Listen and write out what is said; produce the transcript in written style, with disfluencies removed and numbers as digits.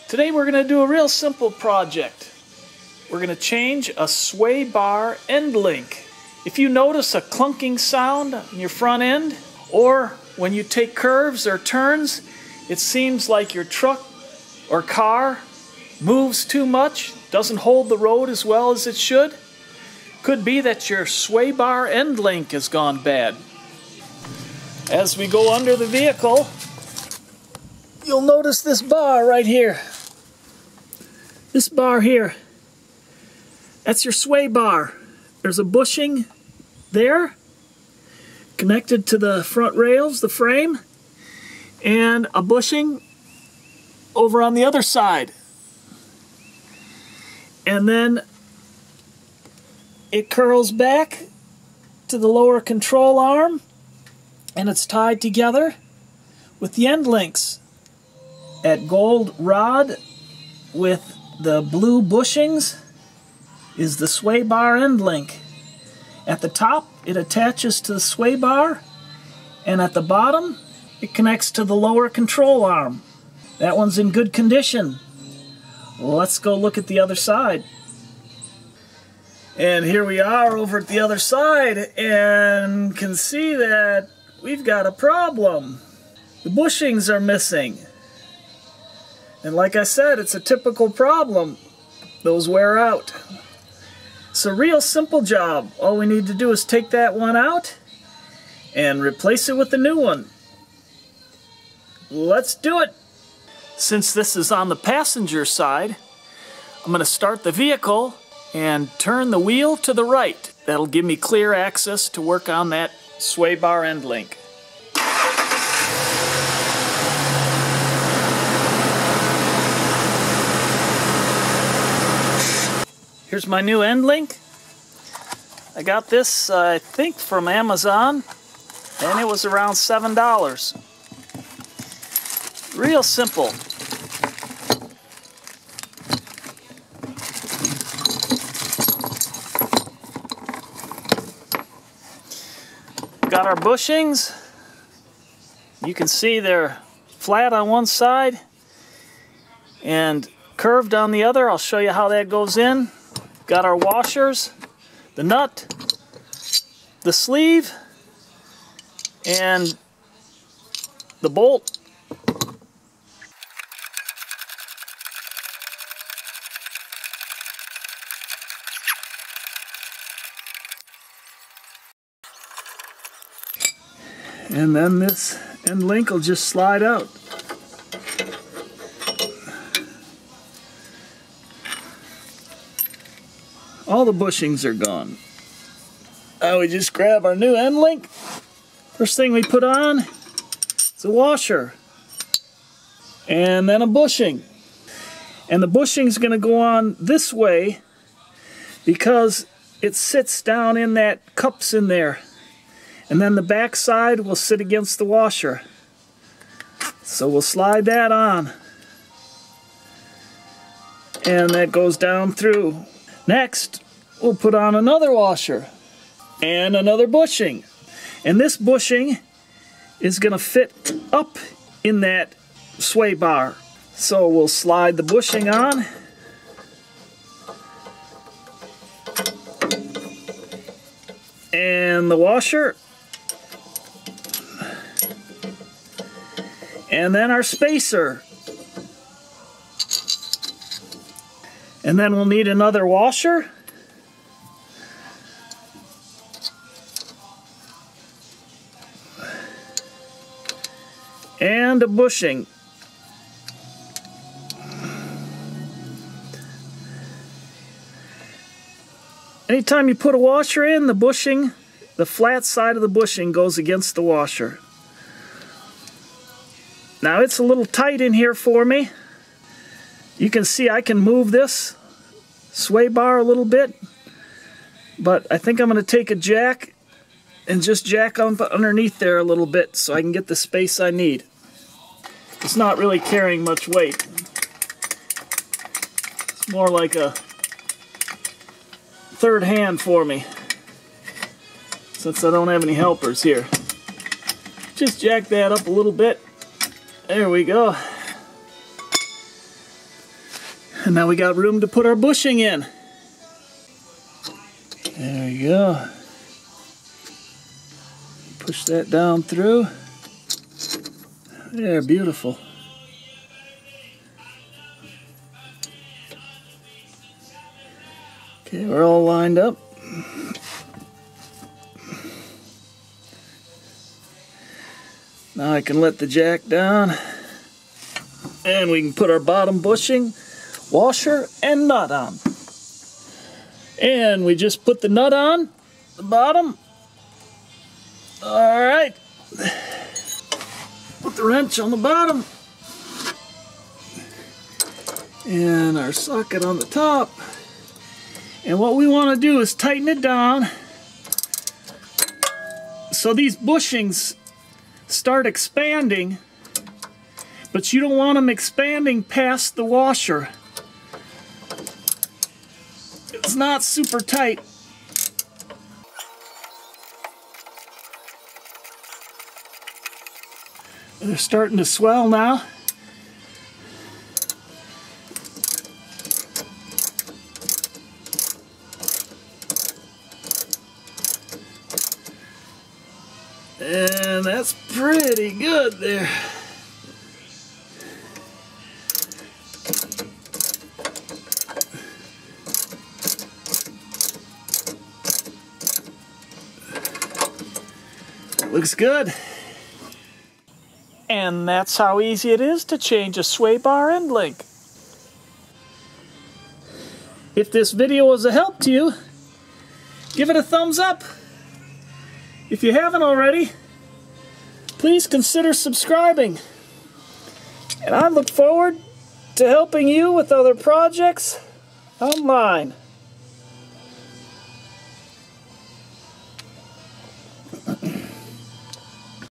Today we're going to do a real simple project. We're going to change a sway bar end link. If you notice a clunking sound in your front end, or when you take curves or turns, it seems like your truck or car moves too much, doesn't hold the road as well as it should, could be that your sway bar end link has gone bad. As we go under the vehicle, you'll notice this bar right here. This bar here, that's your sway bar. There's a bushing there, connected to the front rails, the frame, and a bushing over on the other side. And then it curls back to the lower control arm, and it's tied together with the end links. That gold rod with the blue bushings is the sway bar end link. At the top, it attaches to the sway bar, and at the bottom, it connects to the lower control arm. That one's in good condition. Let's go look at the other side. And here we are over at the other side, and can see that we've got a problem. The bushings are missing. And like I said, it's a typical problem. Those wear out. It's a real simple job. All we need to do is take that one out and replace it with a new one. Let's do it. Since this is on the passenger side, I'm going to start the vehicle and turn the wheel to the right. That'll give me clear access to work on that sway bar end link. Here's my new end link. I got this, I think, from Amazon, and it was around $7. Real simple. Got our bushings. You can see they're flat on one side and curved on the other. I'll show you how that goes in. Got our washers, the nut, the sleeve, and the bolt. And then this end link will just slide out. All the bushings are gone. Now we just grab our new end link. First thing we put on is a washer. And then a bushing. And the bushing's going to go on this way because it sits down in that cups in there. And then the back side will sit against the washer. So we'll slide that on. And that goes down through. Next, we'll put on another washer and another bushing. And this bushing is going to fit up in that sway bar. So we'll slide the bushing on. And the washer. And then our spacer. And then we'll need another washer. And a bushing. Anytime you put a washer in, the bushing, the flat side of the bushing goes against the washer. Now it's a little tight in here for me. You can see I can move this sway bar a little bit, but I think I'm going to take a jack and just jack up underneath there a little bit so I can get the space I need. It's not really carrying much weight. It's more like a third hand for me, since I don't have any helpers here. Just jack that up a little bit. There we go. And now we got room to put our bushing in. There you go. Push that down through. There, beautiful. Okay, we're all lined up. Now I can let the jack down. And we can put our bottom bushing, washer, and nut on. And we just put the nut on the bottom. Alright. Put the wrench on the bottom. And our socket on the top. And what we want to do is tighten it down so these bushings start expanding, but you don't want them expanding past the washer. It's not super tight. They're starting to swell now. And that's pretty good there. Looks good. And that's how easy it is to change a sway bar end link. If this video was a help to you, give it a thumbs up. If you haven't already, please consider subscribing. And I look forward to helping you with other projects online.